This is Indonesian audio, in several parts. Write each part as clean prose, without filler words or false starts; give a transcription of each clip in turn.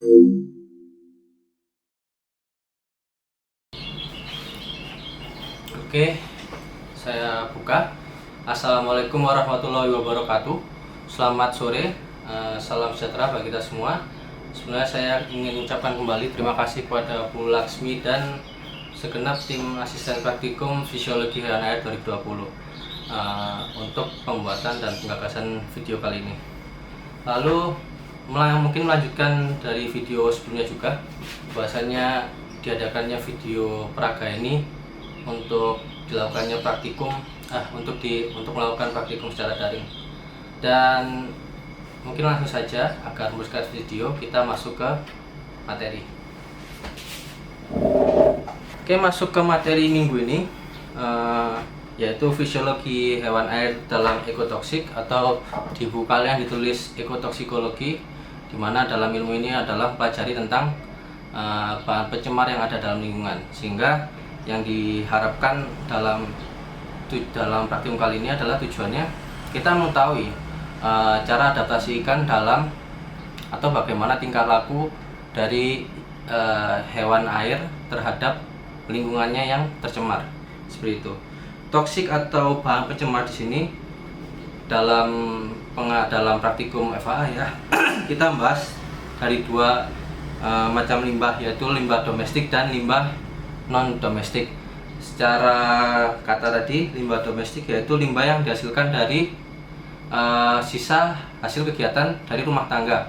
Oke, saya buka. Assalamualaikum warahmatullahi wabarakatuh. Selamat sore, salam sejahtera bagi kita semua. Sebenarnya saya ingin mengucapkan kembali terima kasih kepada Bu Laksmi dan segenap tim asisten praktikum Fisiologi Hewan Air 2020 untuk pembuatan dan penggagasan video kali ini. Lalu mungkin melanjutkan dari video sebelumnya juga, bahwasanya diadakannya video peraga ini untuk dilakukannya praktikum untuk melakukan praktikum secara daring. Dan mungkin langsung saja agar meneruskan video, kita masuk ke materi. Oke, masuk ke materi minggu ini, yaitu fisiologi hewan air dalam ekotoksik, atau di buku kalian ditulis ekotoksikologi, di mana dalam ilmu ini adalah mempelajari tentang bahan pencemar yang ada dalam lingkungan, sehingga yang diharapkan dalam praktikum kali ini adalah tujuannya kita mengetahui cara adaptasi ikan dalam atau bagaimana tingkah laku dari hewan air terhadap lingkungannya yang tercemar, seperti itu. Toksik atau bahan pencemar di sini dalam praktikum FAA ya kita bahas dari dua macam limbah, yaitu limbah domestik dan limbah non domestik. Secara kata tadi, limbah domestik yaitu limbah yang dihasilkan dari sisa hasil kegiatan dari rumah tangga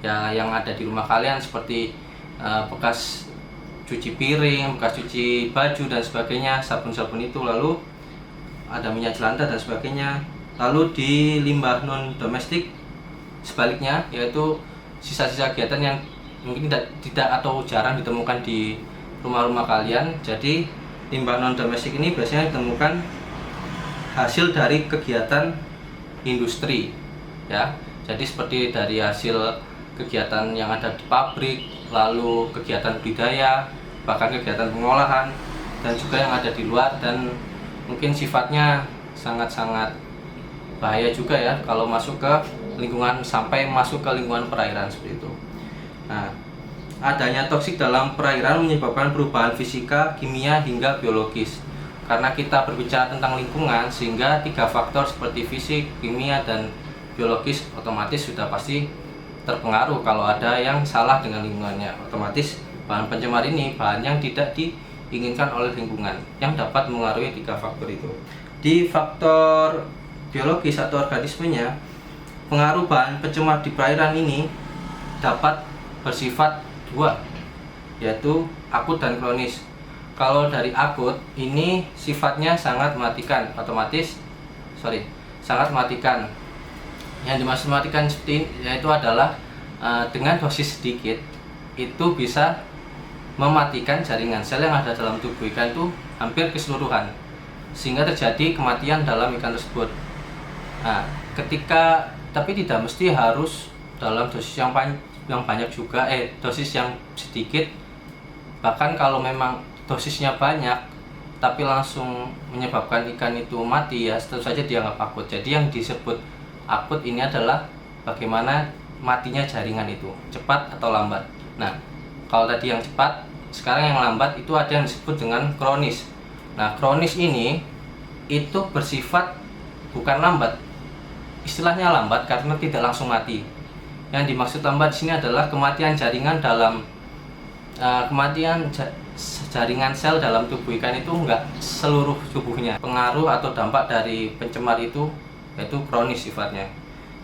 ya, yang ada di rumah kalian, seperti bekas cuci piring, bekas cuci baju dan sebagainya, sabun-sabun itu, lalu ada minyak jelantah dan sebagainya. Lalu di limbah non domestik sebaliknya, yaitu sisa-sisa kegiatan yang mungkin tidak atau jarang ditemukan di rumah-rumah kalian. Jadi limbah non domestik ini biasanya ditemukan hasil dari kegiatan industri ya. Jadi seperti dari hasil kegiatan yang ada di pabrik, lalu kegiatan budidaya, bahkan kegiatan pengolahan, dan juga yang ada di luar, dan mungkin sifatnya sangat-sangat bahaya juga ya kalau masuk ke lingkungan, sampai masuk ke lingkungan perairan seperti itu. Nah, adanya toksik dalam perairan menyebabkan perubahan fisika, kimia, hingga biologis. Karena kita berbicara tentang lingkungan, sehingga tiga faktor seperti fisik, kimia, dan biologis otomatis sudah pasti terpengaruh kalau ada yang salah dengan lingkungannya. Otomatis bahan pencemar ini bahan yang tidak diinginkan oleh lingkungan, yang dapat mengaruhi tiga faktor itu. Di faktor biologis atau organismenya, pengaruh bahan pencemar di perairan ini dapat bersifat dua, yaitu akut dan kronis. Kalau dari akut ini sifatnya sangat mematikan, sangat mematikan. Yang dimaksud mematikan seperti ini, yaitu adalah dengan dosis sedikit itu bisa mematikan jaringan sel yang ada dalam tubuh ikan itu hampir keseluruhan, sehingga terjadi kematian dalam ikan tersebut. Nah, tapi tidak mesti harus dalam dosis yang banyak juga, dosis yang sedikit. Bahkan kalau memang dosisnya banyak tapi langsung menyebabkan ikan itu mati, ya tentu saja dianggap akut. Jadi yang disebut akut ini adalah bagaimana matinya jaringan itu, cepat atau lambat. Nah, kalau tadi yang cepat, sekarang yang lambat itu ada yang disebut dengan kronis. Nah, kronis ini itu bersifat bukan lambat. Istilahnya lambat karena tidak langsung mati. Yang dimaksud lambat di sini adalah kematian jaringan jaringan sel dalam tubuh ikan itu enggak seluruh tubuhnya. Pengaruh atau dampak dari pencemar itu yaitu kronis sifatnya.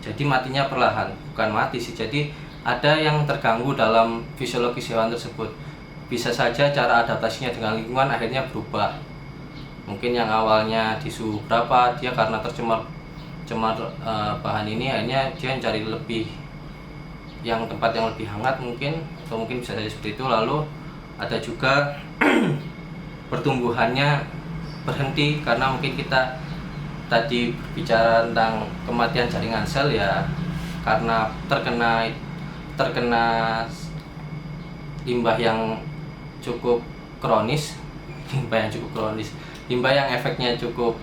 Jadi matinya perlahan, bukan mati sih. Jadi ada yang terganggu dalam fisiologi hewan tersebut. Bisa saja cara adaptasinya dengan lingkungan akhirnya berubah. Mungkin yang awalnya di suhu berapa, dia karena tercemar bahan ini, akhirnya dia mencari tempat yang lebih hangat mungkin, atau mungkin bisa saja seperti itu. Lalu ada juga pertumbuhannya berhenti karena mungkin kita tadi bicara tentang kematian jaringan sel ya, karena terkena limbah yang cukup kronis, limbah yang efeknya cukup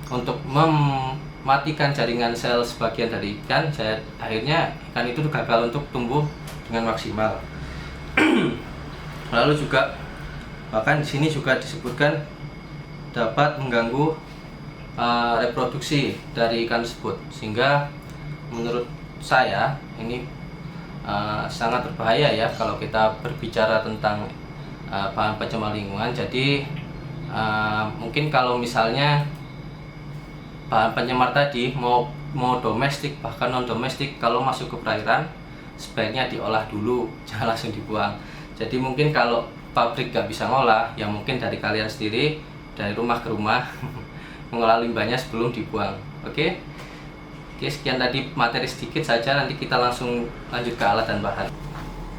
untuk mematikan jaringan sel sebagian dari ikan. Akhirnya ikan itu gagal untuk tumbuh dengan maksimal. Lalu juga bahkan di sini juga disebutkan dapat mengganggu reproduksi dari ikan tersebut, sehingga menurut saya ini sangat berbahaya ya kalau kita berbicara tentang bahan pencemar lingkungan. Jadi mungkin kalau misalnya bahan pencemar tadi mau domestik bahkan non domestik, kalau masuk ke perairan sebaiknya diolah dulu, jangan langsung dibuang. Jadi mungkin kalau pabrik nggak bisa ngolah, ya mungkin dari kalian sendiri dari rumah ke rumah mengolah limbahnya sebelum dibuang. Oke, sekian tadi materi sedikit saja, nanti kita langsung lanjut ke alat dan bahan.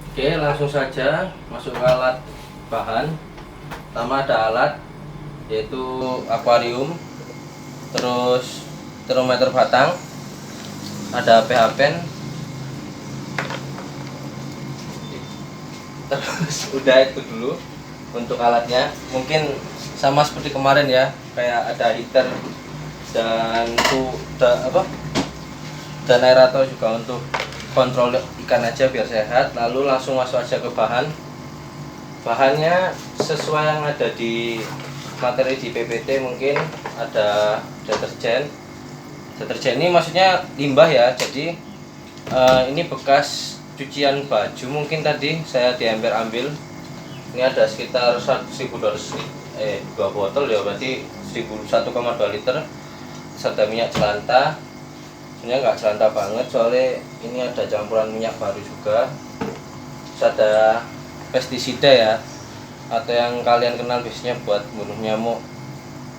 Oke, langsung saja masuk ke alat bahan. Pertama ada alat, yaitu akuarium, terus termometer batang, ada pH pen, terus udah itu dulu untuk alatnya. Mungkin sama seperti kemarin ya, kayak ada heater dan dan aerator juga untuk kontrol ikan aja biar sehat. Lalu langsung masuk aja ke bahannya sesuai yang ada di materi di PPT. Mungkin ada deterjen ini maksudnya limbah ya, jadi ini bekas cucian baju mungkin tadi saya ambil. Ini ada sekitar 1200 2 botol ya, berarti 1,2 liter. Serta minyak jelantah, sebenarnya nggak jelantah banget soalnya ini ada campuran minyak baru juga. Terus ada pestisida ya, atau yang kalian kenal biasanya buat bunuh nyamuk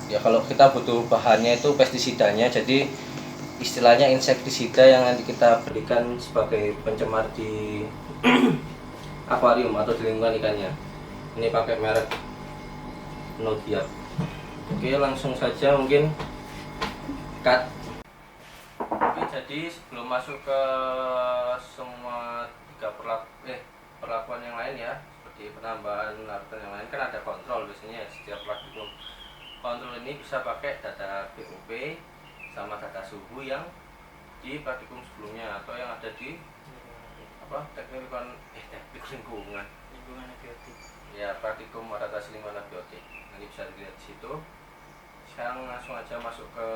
ya. Kalau kita butuh bahannya itu pestisidanya, jadi istilahnya insektisida yang nanti kita berikan sebagai pencemar di akuarium atau di lingkungan ikannya. Ini pakai merek Nodia. Oke, langsung saja mungkin cut. Oke, jadi sebelum masuk ke semua perlakuan yang lain ya, seperti penambahan larutan yang lain, kan ada kontrol biasanya ya, setiap praktikum. Kontrol ini bisa pakai data BOP sama data suhu yang di praktikum sebelumnya atau yang ada di teknik lingkungan abiotik ya, praktikum adaptasi lingkungan abiotik. Nanti bisa dilihat di situ. Sekarang langsung aja masuk ke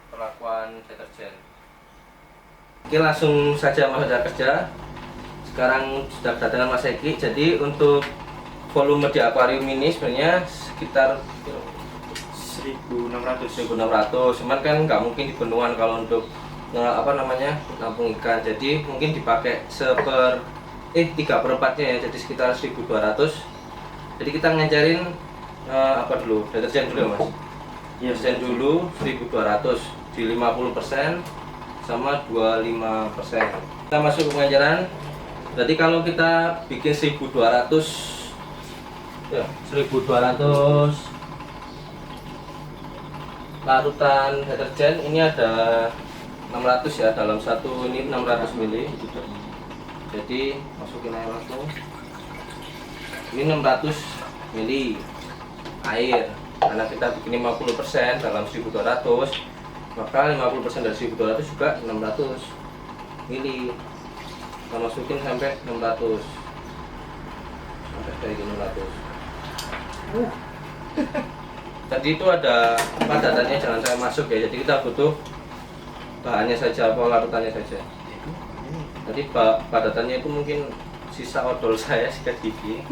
perlakuan deterjen. Oke, langsung saja masuk kerja. Sekarang sudah kedatangan Mas Eki. Jadi untuk volume di akuarium ini sebenarnya sekitar 1600. Cuman kan nggak mungkin di benduan kalau untuk nampung ikan. Jadi mungkin dipakai 3/4 ya, jadi sekitar 1200. Jadi kita ngecarin dulu, deterjen dulu ya Mas. Deterjen dulu 1200 di 50% sama 25%. Kita masuk ke pengecaran. Jadi kalau kita bikin 1200 larutan deterjen, ini ada 600 ya, dalam satu ini 600 ml. Jadi masukin air langsung. Ini 600 ml air. Karena kita bikin 50% dalam 1200, maka 50% dari 1200 juga 600 ml. Kita masukin sampai 600. Sampai kayak 600. Tadi itu ada padatannya, jangan saya masuk ya. Jadi kita butuh bahannya saja, larutannya saja. Tadi padatannya itu mungkin sisa odol saya sikat gigi.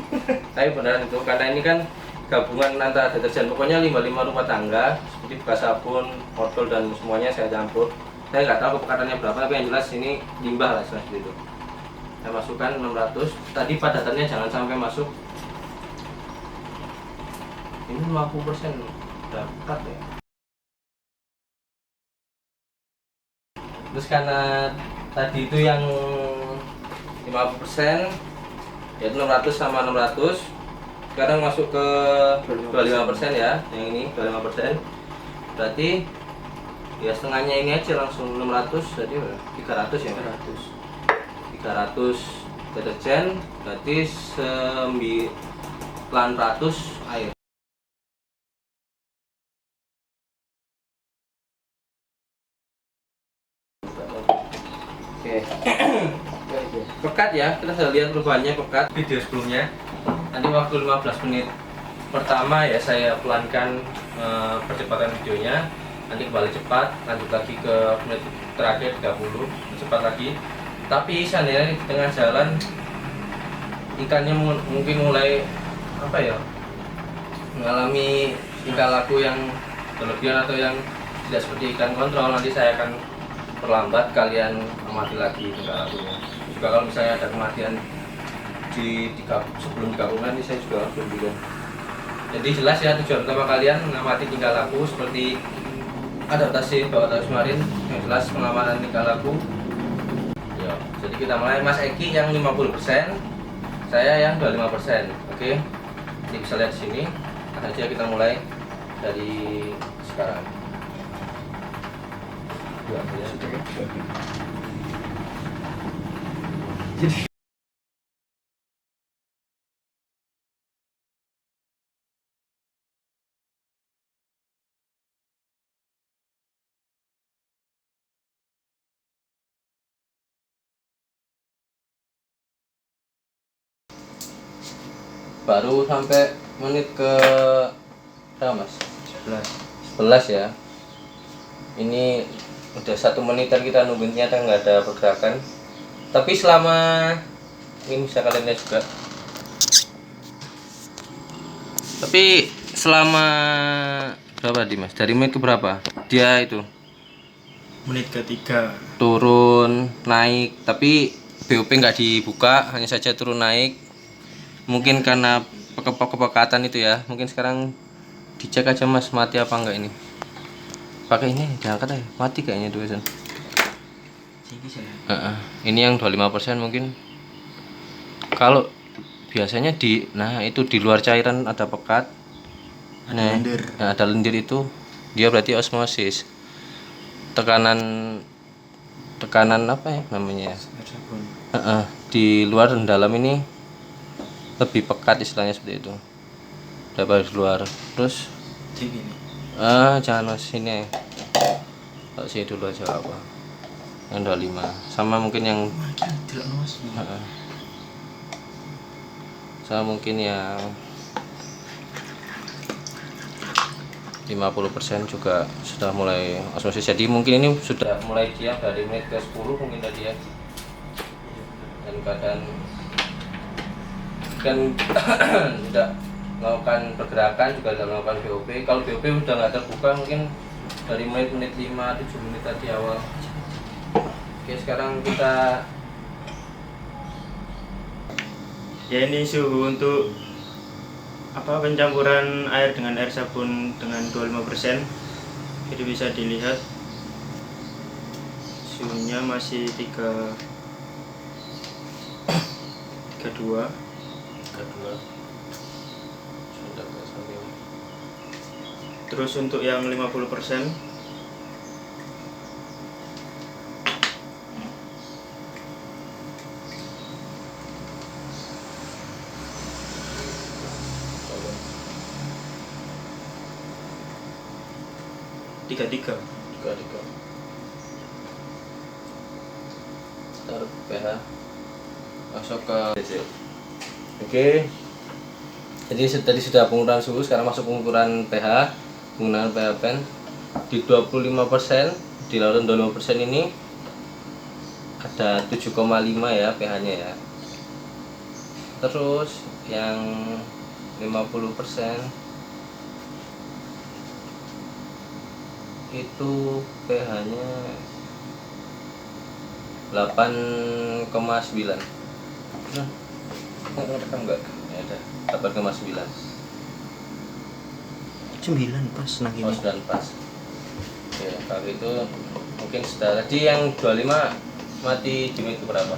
Tapi beneran itu, karena ini kan gabungan antara deterjen, pokoknya limbah-limbah rumah tangga seperti bekas sabun, odol dan semuanya saya campur. Saya nggak tahu kepekatannya berapa, tapi yang jelas ini limbah lah seperti itu. Saya masukkan 600. Tadi padatannya jangan sampai masuk. Ini 50% dapat ya. Terus karena tadi itu yang 50% yaitu 600 sama 600. Sekarang masuk ke 25% ya, yang ini 25%. Berarti ya setengahnya ini aja, langsung 600, jadi 300 ya. 300 deterjen, berarti 900 air. Oke. pekat ya, kita sudah lihat perubahannya pekat video sebelumnya. Nanti waktu 15 menit pertama ya saya pelankan percepatan videonya, nanti kembali cepat, lanjut lagi ke menit terakhir 30 cepat lagi. Tapi seandainya di tengah jalan ikannya mungkin mulai apa ya, mengalami tingkah laku yang berlebihan atau yang tidak seperti ikan kontrol, nanti saya akan perlambat, kalian amati lagi tingkah lakunya. Juga kalau misalnya ada kematian sebelum digabungkan, ini saya juga belum bilang. Jadi jelas ya, tujuan utama kalian mengamati tingkah laku seperti adaptasi bawah tahu Marin, yang jelas pengamanan tingkah laku. Ya, jadi kita mulai. Mas Eki yang 50%, saya yang 25%. Oke, ini bisa lihat di sini. Langsung saja kita mulai dari sekarang. Ya, jadi baru sampai menit ke berapa Mas? 11 ya. Ini udah 1 menitan kita nungguin, ternyata nggak ada pergerakan. Tapi selama ini bisa kalian lihat juga. Tapi selama berapa di Mas? Dari menit ke berapa? Dia itu menit ketiga turun naik, tapi BOP nggak dibuka, hanya saja turun naik. Mungkin karena kepekatan itu ya. Mungkin sekarang dicek aja Mas, mati apa enggak ini. Pakai ini diangkat aja, mati kayaknya tuh. Ini yang 25% mungkin. Kalau biasanya itu di luar cairan ada pekat. Ada lendir itu dia berarti osmosis. Tekanan apa ya namanya? Di luar dan dalam ini lebih pekat, istilahnya seperti itu daripada di luar. Terus jangan Mas, sini kalau sini dulu aja apa yang 25 sama mungkin yang sama mungkin yang 50% juga sudah mulai osmosis. Jadi mungkin ini sudah mulai diam dari menit ke 10 mungkin tadi ya, dan keadaan kan tidak melakukan pergerakan, juga tidak melakukan BOP. Kalau BOP udah nggak terbuka mungkin dari menit 5-7 menit tadi awal. Oke, sekarang kita ya, ini suhu untuk pencampuran air dengan air sabun dengan 25%. Jadi bisa dilihat suhunya masih 32. Terus untuk yang 50% tiga. Taruh pH masuk ke DC. Oke. Jadi tadi sudah pengukuran suhu, sekarang masuk pengukuran pH menggunakan pH pen di 25%, di lautan 25% ini ada 7,5 ya pH-nya ya. Terus yang 50% itu pH-nya 8,9. Nah, rekam enggak? Ya ada 8,9. 9 pas nah ini. 9 pas. Ya, kalau itu mungkin sudah. Tadi yang 25 mati di menit berapa?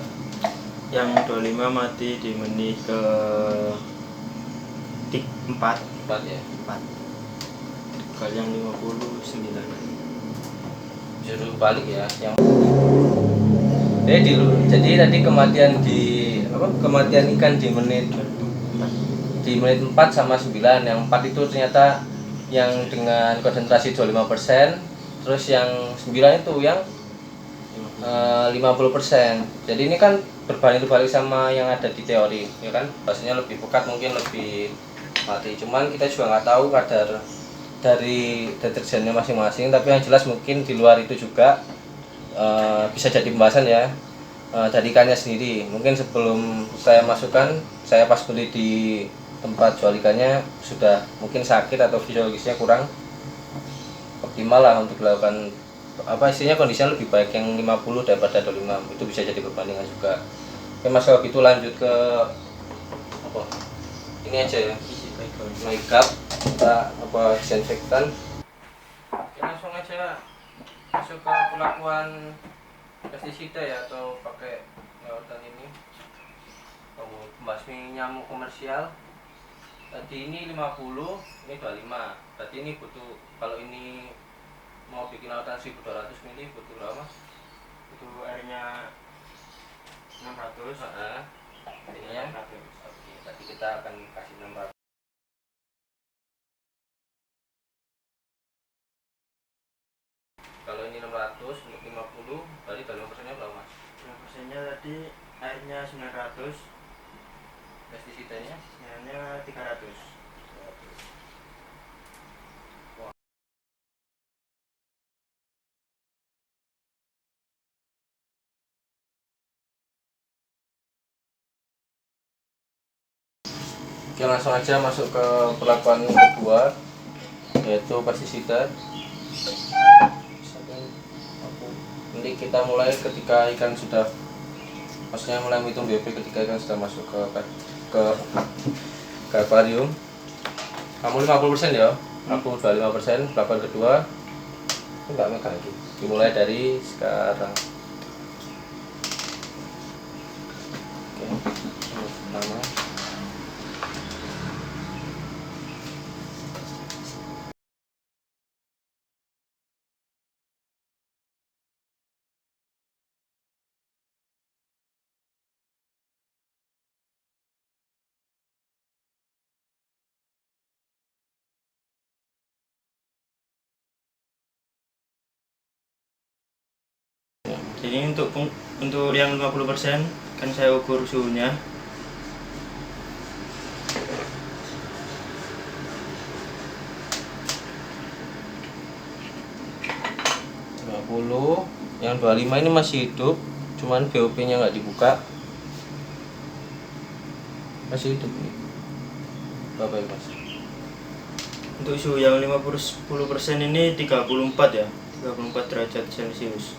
Yang 25 mati di menit ke 4 ya. 4. Kalau yang 59 Juru balik ya yang jadi tadi kematian ikan di menit 4 sama 9. Yang 4 itu ternyata yang dengan konsentrasi 25%, terus yang 9 itu yang 50%. Jadi ini kan berbanding terbalik sama yang ada di teori, ya kan? Bahasanya lebih pekat, mungkin lebih mati. Cuman kita juga nggak tahu kadar dari deterjennya masing-masing. Tapi yang jelas mungkin di luar itu juga bisa jadi pembahasan ya. Dari ikannya sendiri. Mungkin sebelum saya masukkan, saya pas beli di tempat jual ikannya sudah mungkin sakit atau fisiologisnya kurang optimal lah untuk dilakukan apa istilahnya, kondisinya lebih baik yang 50 daripada 25, itu bisa jadi perbandingan juga. Oke mas, kalau gitu lanjut ke apa ini aja ya, makeup kita apa disinfektan. Oke, langsung aja masuk ke pelakuan pestisida ya, atau pakai larutan ini pembasmi nyamuk komersial. Tadi ini 50, ini 25, berarti ini butuh, kalau ini mau bikin larutan 1200 ml butuh berapa mas? Itu airnya 600. Ininya 600. Oke, tadi kita akan kasih 600. Kalau ini 600 untuk 50, berarti 25%-nya berapa mas? 5%-nya tadi airnya 900, Pestisidanya? airnya 300. Oke, langsung aja masuk ke perlakuan kedua, yaitu pestisida. Nanti kita mulai ketika ikan sudah, maksudnya mulai menghitung BOP ketika ikan sudah masuk ke akuarium. Kamu 50% ya, aku 25%. Perlakuan kedua enggak megang lagi, dimulai dari sekarang. Oke, pertama. Jadi untuk yang 50% kan saya ukur suhunya. Yang 25 ini masih hidup, cuman BOP-nya nggak dibuka. Masih hidup nih. Berapa ya mas? Untuk suhu yang 50% ini 34 ya, 34 derajat Celcius.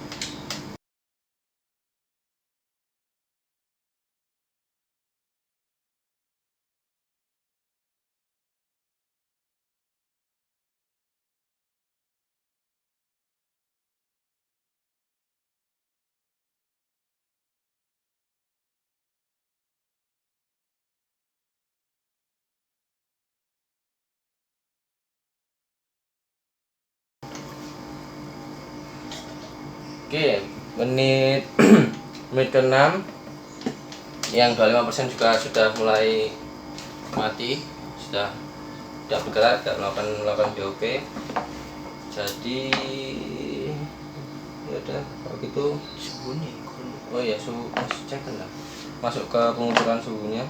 Oke, menit menit ke-6 yang 25% juga sudah mulai mati, sudah tidak bergerak, tidak melakukan BOP. Jadi ya udah, kalau gitu Suhu nih, oh ya, suhu masih cek lah. Masuk ke pengukuran suhunya.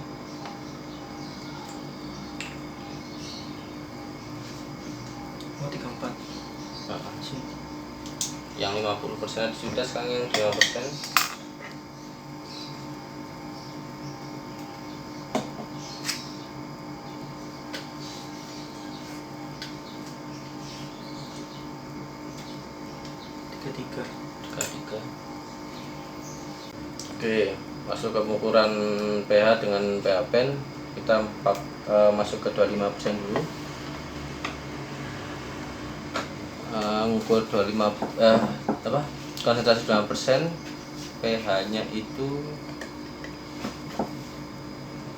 oh 34. Sini. Yang 50% sudah, sekarang yang 5%. Tiga. Oke, masuk ke pengukuran pH dengan pH pen. Kita masuk ke 25% dulu. Ngukur 25 konsentrasi 25%, pH-nya itu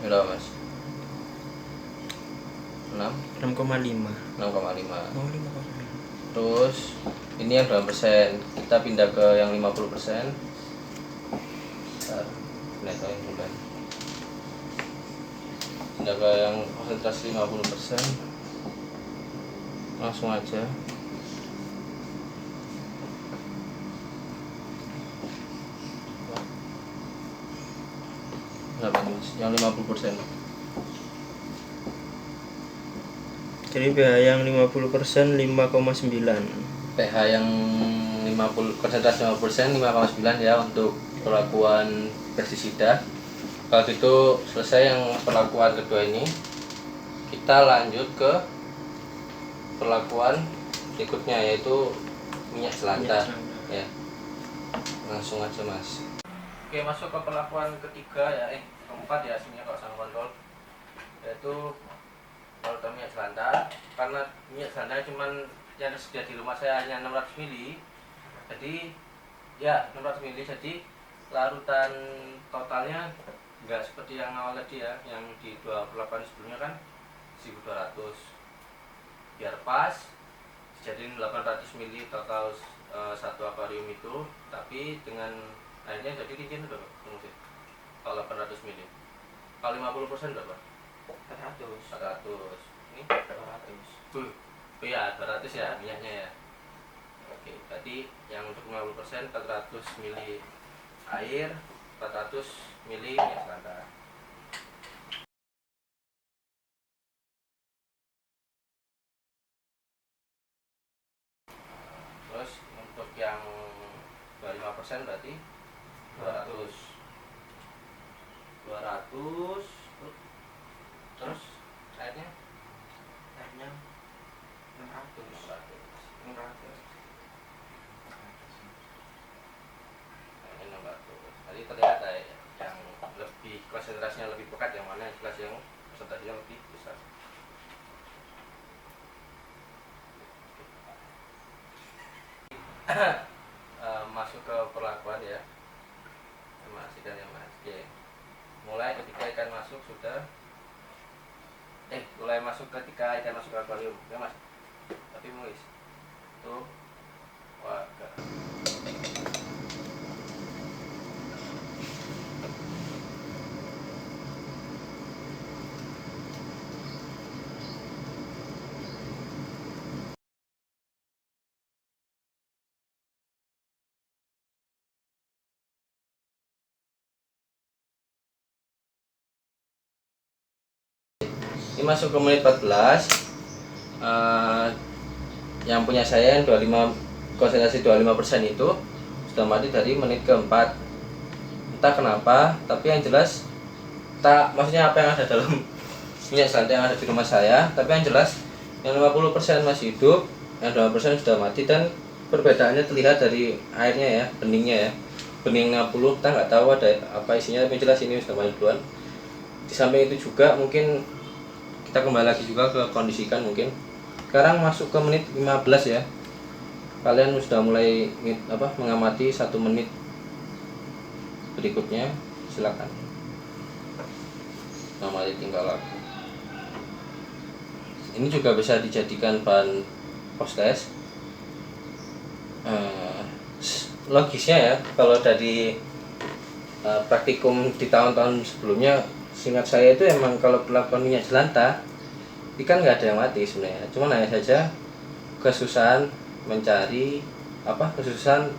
berapa mas? 6,5. 6,5. Oh 5,5. Terus ini yang 2%, kita pindah ke yang 50%. Pindah ke yang konsentrasi 50%. Langsung aja. Berapa nih mas? Yang 50%. Jadi pH yang 50% 5,9. pH yang 50 persentase 50% 5,9 ya untuk perlakuan pestisida. Kalau itu selesai yang perlakuan kedua ini, kita lanjut ke perlakuan berikutnya yaitu minyak selanta. Ya, langsung aja mas. Oke, masuk ke perlakuan ketiga ya, keempat ya sebenarnya kalau sama kontrol, yaitu kalau minyak selanta. Karena minyak selanta cuman yang tersedia di rumah saya hanya 600 ml, jadi ya 600 ml, jadi larutan totalnya enggak seperti yang awal tadi ya, yang di 28 sebelumnya kan 1200. Biar pas dijadiin 800 ml total satu akuarium itu, tapi dengan airnya jadi cincin berapa? Kalau 800 ml, kalau 50% berapa? 400. Ini 200. Oh iya, 200 ya minyaknya ya. Oke, berarti yang untuk 50% 400 ml air, 400 ml minyak selanta. Terus untuk yang 25% berarti 200. Terus airnya 600. Tadi terlihat yang lebih konsentrasinya lebih pekat, yang mana kelas yang konsentrasinya lebih besar. Masuk ke perlakuan ya, memastikan ya mas. Oke, mulai ketika ikan masuk sudah mulai masuk ketika ikan masuk ke akuarium ya mas, tapi muis tuh warga. Ini masuk ke menit 14. Yang punya saya yang 25 konsentrasi 25% itu sudah mati dari menit keempat. Entah kenapa, tapi yang jelas maksudnya apa yang ada dalam minyak selanta yang ada di rumah saya, tapi yang jelas yang 50% masih hidup, yang 20% sudah mati, dan perbedaannya terlihat dari airnya ya, beningnya ya. Bening 60, kita nggak tahu ada apa isinya, tapi jelas ini sudah mati duluan. Di samping itu juga mungkin kita kembali lagi juga ke kondisikan mungkin. Sekarang masuk ke menit 15 ya. Kalian sudah mulai mengamati 1 menit berikutnya, silakan amati tingkah laku. Ini juga bisa dijadikan bahan post test. Logisnya ya, kalau dari praktikum di tahun-tahun sebelumnya, seingat saya itu emang kalau perlakuan minyak selanta ikan nggak ada yang mati sebenarnya, cuman hanya saja kesusahan mencari kesusahan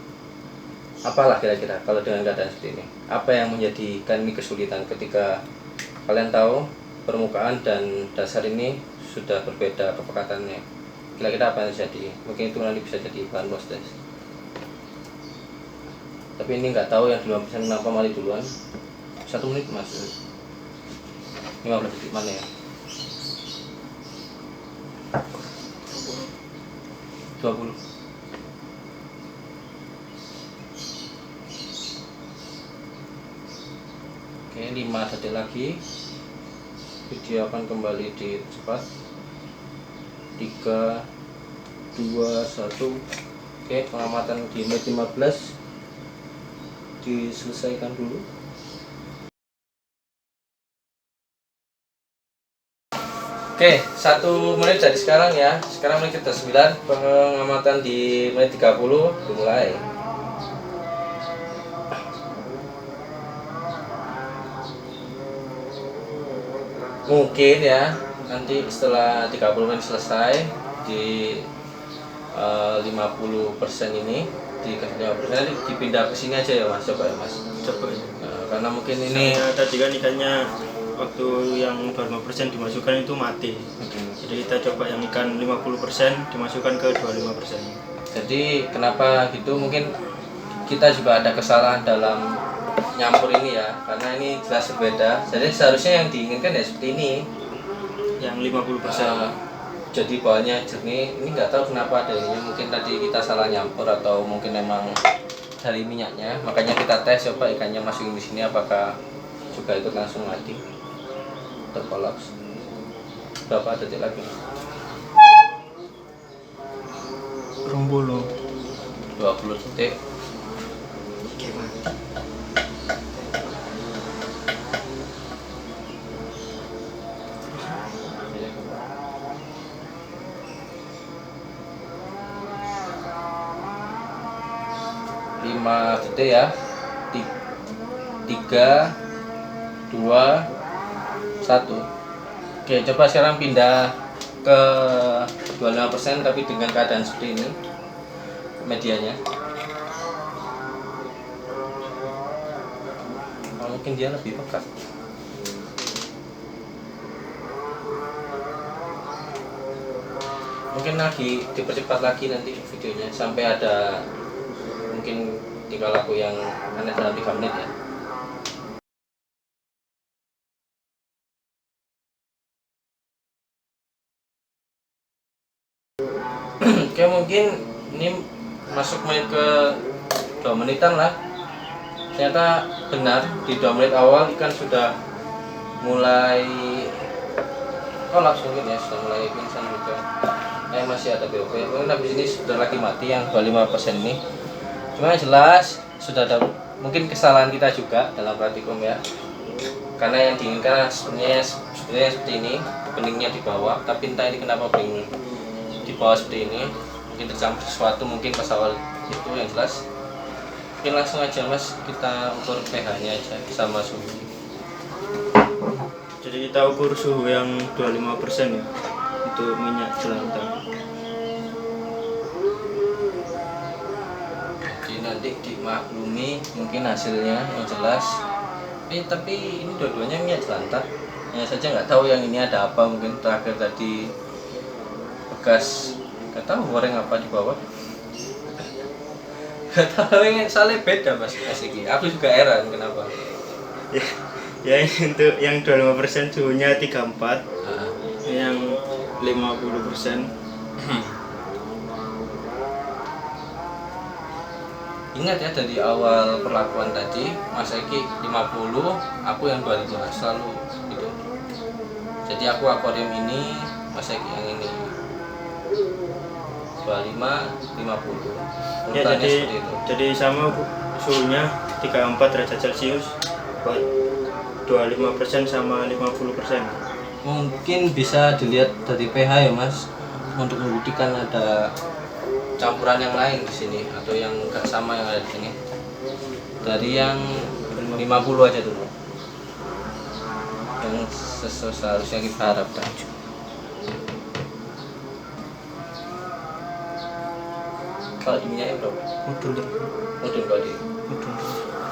apalah kira-kira. Kalau dengan keadaan seperti ini, apa yang menjadikan ini kesulitan ketika kalian tahu permukaan dan dasar ini sudah berbeda kepekatannya, kira-kira apa yang terjadi? Mungkin itu nanti bisa jadi bahan post test. Tapi ini nggak tahu yang 5% kenapa mati duluan. 1 menit mas, 15 detik mana ya, 20. Oke, 5 detik lagi. Video akan kembali di cepat. 3, 2, 1. Oke, pengamatan di menit 15 diselesaikan dulu. Oke, 1 menit dari sekarang ya. Sekarang menit ke-9, pengamatan di menit 30 dimulai. Mungkin ya, nanti setelah 30 menit selesai di 50% ini, di 50% dipindah ke sini aja ya mas, coba ya mas. Coba ya. karena mungkin ini Soalnya tadi kan ikannya waktu yang 25% dimasukkan itu mati. Jadi kita coba yang ikan 50% dimasukkan ke 25%. jadi kenapa gitu, mungkin kita juga ada kesalahan dalam nyampur ini ya, karena ini jelas berbeda. Jadi seharusnya yang diinginkan ya seperti ini, Yang 50%. jadi bawahnya jernih. Ini nggak tahu kenapa ada ini, mungkin tadi kita salah nyampur atau mungkin memang dari minyaknya. Makanya kita tes coba ikannya masukin di sini apakah juga ikut langsung mati, terkolaps. Berapa detik lagi? Rombolo. 20 detik. Gimana? Lima detik ya. 3, 2, 1. Oke, coba sekarang pindah ke 25% tapi dengan keadaan seperti ini medianya. Mungkin dia lebih pekat. Mungkin lagi dipercepat lagi nanti videonya sampai ada mungkin tinggal laku yang aneh dalam 3 menit ya. Oke, mungkin ini masuk menit ke 2 menitan lah. Ternyata benar, di 2 menit awal ikan sudah mulai kolaps mungkin ya, sudah mulai pingsan juga. Masih ada BOP, mungkin habis ini sudah lagi mati yang 25% ini. Cuma yang jelas sudah ada mungkin kesalahan kita juga dalam praktikum ya, karena yang diinginkan sebenarnya seperti ini, beningnya di bawah, tapi entah ini kenapa bening di bawah seperti ini, mungkin tercampur sesuatu mungkin pas awal itu. Yang jelas mungkin langsung aja mas, kita ukur pH nya aja sama suhu. Jadi kita ukur suhu yang 25% ya untuk minyak jelantah. Jadi nanti dimaklumi mungkin hasilnya yang jelas. Tapi ini dua-duanya minyak jelantah. Hanya saja nggak tahu yang ini ada apa, mungkin terakhir tadi bekas nggak tahu goreng apa di bawah. Nggak tahu, yang soalnya beda mas Asiki. Aku juga heran kenapa. Ya ini untuk yang 25% suhunya 34, yang 50%. Ingat ya dari awal perlakuan tadi, Mas Eki 50, aku yang 25 selalu gitu. Jadi aku akuarium ini, Mas Eki yang ini 25, 50. Ya Urutannya jadi seperti itu. jadi sama suhunya 34 derajat Celcius buat 25% sama 50%. Mungkin bisa dilihat dari pH ya Mas, untuk membuktikan ada campuran yang lain di sini atau yang enggak sama yang ada di sini. Dari yang 50 aja dulu. Yang seharusnya kita harapkan. Kalau di minyaknya berapa? Mudun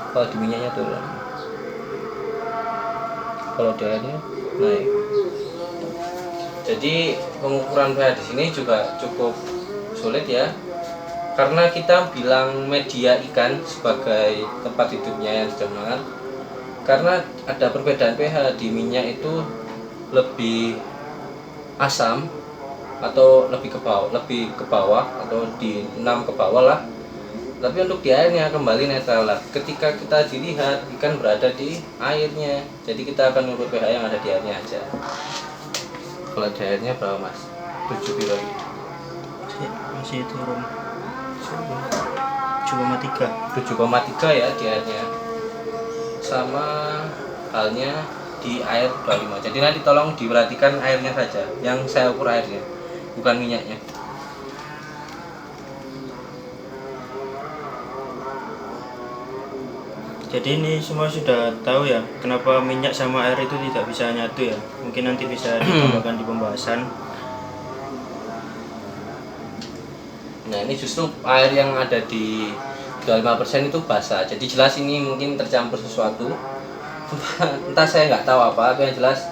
kalau di minyaknya turun. Kalau di airnya naik. Jadi pengukuran pH di sini juga cukup sulit ya, karena kita bilang media ikan sebagai tempat hidupnya yang sebenarnya, karena ada perbedaan pH. Di minyak itu lebih asam atau lebih ke bawah atau di 6 ke bawah lah, tapi untuk di airnya kembali netral lah. Ketika kita dilihat ikan berada di airnya, jadi kita akan mengukur pH yang ada di airnya aja. Kalau di airnya berapa mas? 7 kilo Masih turun 7,3. 7,3 ya di airnya. Sama halnya di air 25. Jadi nanti tolong diperhatikan airnya saja, yang saya ukur airnya, bukan minyaknya. Jadi ini semua sudah tahu ya kenapa minyak sama air itu tidak bisa nyatu ya. Mungkin nanti bisa ditambahkan di pembahasan. Nah ini justru air yang ada di 25% itu basah. Jadi jelas ini mungkin tercampur sesuatu. Entah saya nggak tahu apa, tapi yang jelas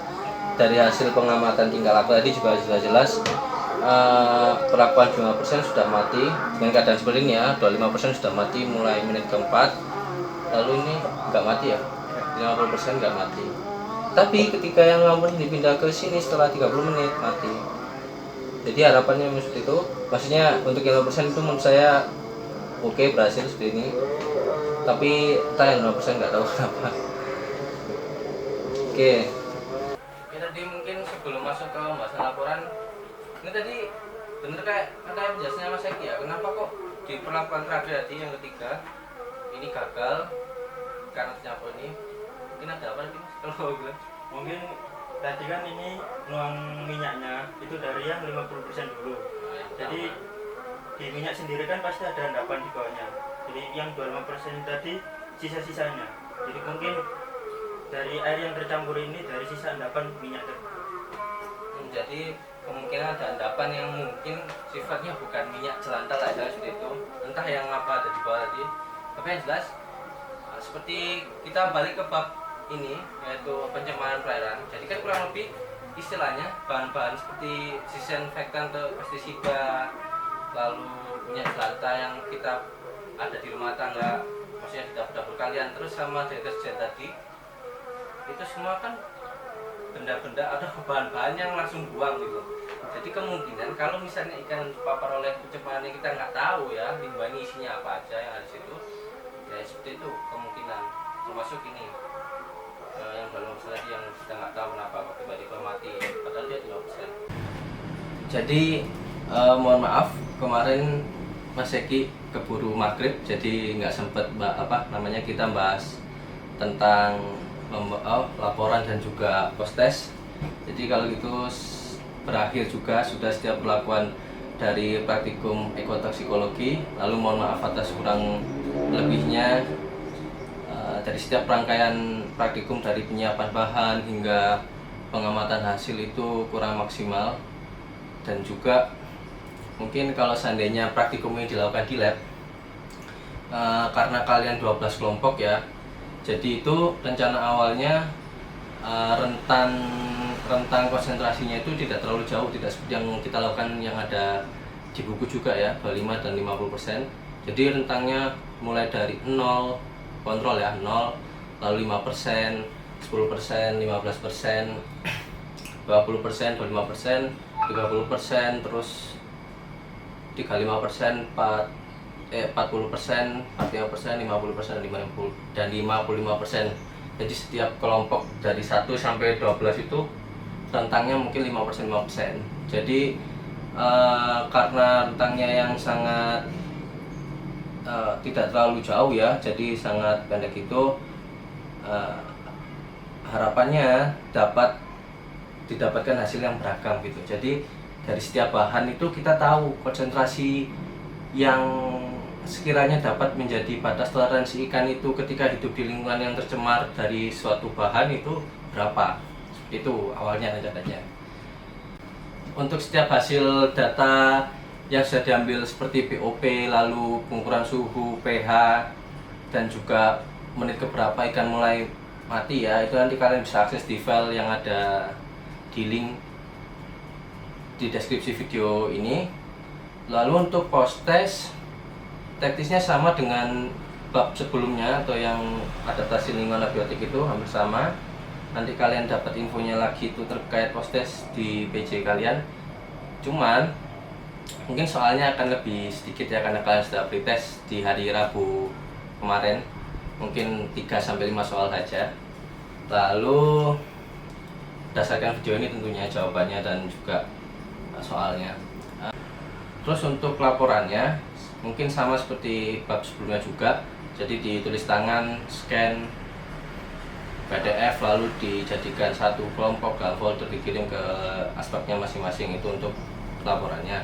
dari hasil pengamatan tingkah laku tadi juga jelas-jelas perlakuan 25% sudah mati dengan keadaan seperti ini ya. 25% sudah mati mulai menit keempat, lalu ini nggak mati ya, 50% nggak mati. Tapi ketika yang ngawur dipindah ke sini setelah 30 menit mati. Jadi harapannya seperti itu, maksudnya untuk 50% itu menurut saya oke, berhasil seperti ini. Tapi entah yang 50% nggak tahu kenapa. Oke, tadi mungkin sebelum masuk ke pembahasan laporan, ini tadi bener kayak kata penjelasannya Mas Eki ya, kenapa kok di perlakuan terakhir tadi yang ketiga ini gagal karena tercampur ini, mungkin ada apa nih Mas kalau bilang? Mungkin tadi kan ini nuang minyaknya itu dari yang 50% dulu. Jadi di minyak sendiri kan pasti ada endapan di bawahnya. Jadi yang 25% tadi sisa-sisanya. Jadi mungkin dari air yang tercampur ini dari sisa endapan minyak tadi. Jadi kemungkinan ada endapan yang mungkin sifatnya bukan minyak jelantah lah ya, seperti itu, entah yang apa ada di bawah tadi. Tapi yang jelas seperti kita balik ke bab ini, yaitu pencemaran perairan. Jadi kan kurang lebih istilahnya bahan-bahan seperti disinfektan atau pestisida, lalu minyak jelantah yang kita ada di rumah tangga, maksudnya di dapur-dapur kalian, terus sama deterjen tadi, itu semua kan benda-benda atau bahan-bahan yang langsung buang gitu. Jadi kemungkinan kalau misalnya ikan terpapar oleh pencemaran yang kita nggak tahu ya, limbah ini isinya apa aja yang ada di situ, ya seperti itu kemungkinan. Termasuk ini yang belum tadi yang kita nggak tahu kenapa kok tiba-tiba mati, padahal dia 5%. Jadi mohon maaf kemarin Mas Eki keburu maghrib, jadi nggak sempet kita bahas tentang laporan dan juga post-test. Jadi kalau gitu berakhir juga sudah setiap perlakuan dari praktikum ekotoksikologi. Lalu mohon maaf atas kurang lebihnya dari setiap rangkaian praktikum, dari penyiapan bahan hingga pengamatan hasil itu kurang maksimal. Dan juga mungkin kalau seandainya praktikum ini dilakukan di lab, karena kalian 12 kelompok ya, jadi itu rencana awalnya rentang konsentrasinya itu tidak terlalu jauh, tidak seperti yang kita lakukan yang ada di buku juga ya, 25 dan 50%. Jadi rentangnya mulai dari 0 kontrol ya, 0, lalu 5%, 10%, 15%, 20%, 25%, 30%, terus 35%, 40%, 45%, 50%, dan 55%. Jadi setiap kelompok dari 1 sampai 12 itu rentangnya mungkin 5%, 5%. Jadi karena rentangnya yang sangat tidak terlalu jauh ya, jadi sangat pendek itu, harapannya dapat didapatkan hasil yang beragam gitu. Jadi dari setiap bahan itu kita tahu konsentrasi yang sekiranya dapat menjadi batas toleransi ikan itu ketika hidup di lingkungan yang tercemar dari suatu bahan itu berapa. Itu awalnya rencananya. Untuk setiap hasil data yang sudah diambil seperti POP, lalu pengukuran suhu, pH, dan juga menit keberapa ikan mulai mati ya, itu nanti kalian bisa akses di file yang ada di link di deskripsi video ini. Lalu untuk post test, teknisnya sama dengan bab sebelumnya atau yang adaptasi lingkungan abiotik itu hampir sama. Nanti kalian dapat infonya lagi itu terkait post test di PJ kalian. Cuman mungkin soalnya akan lebih sedikit ya, karena kalian sudah pretest di hari Rabu kemarin. Mungkin 3-5 soal saja. Lalu berdasarkan video ini tentunya jawabannya dan juga soalnya. Terus untuk laporannya mungkin sama seperti bab sebelumnya juga. Jadi ditulis tangan, scan PDF, lalu dijadikan satu kelompok dalam folder, dikirim ke aspeknya masing-masing. Itu untuk laporannya.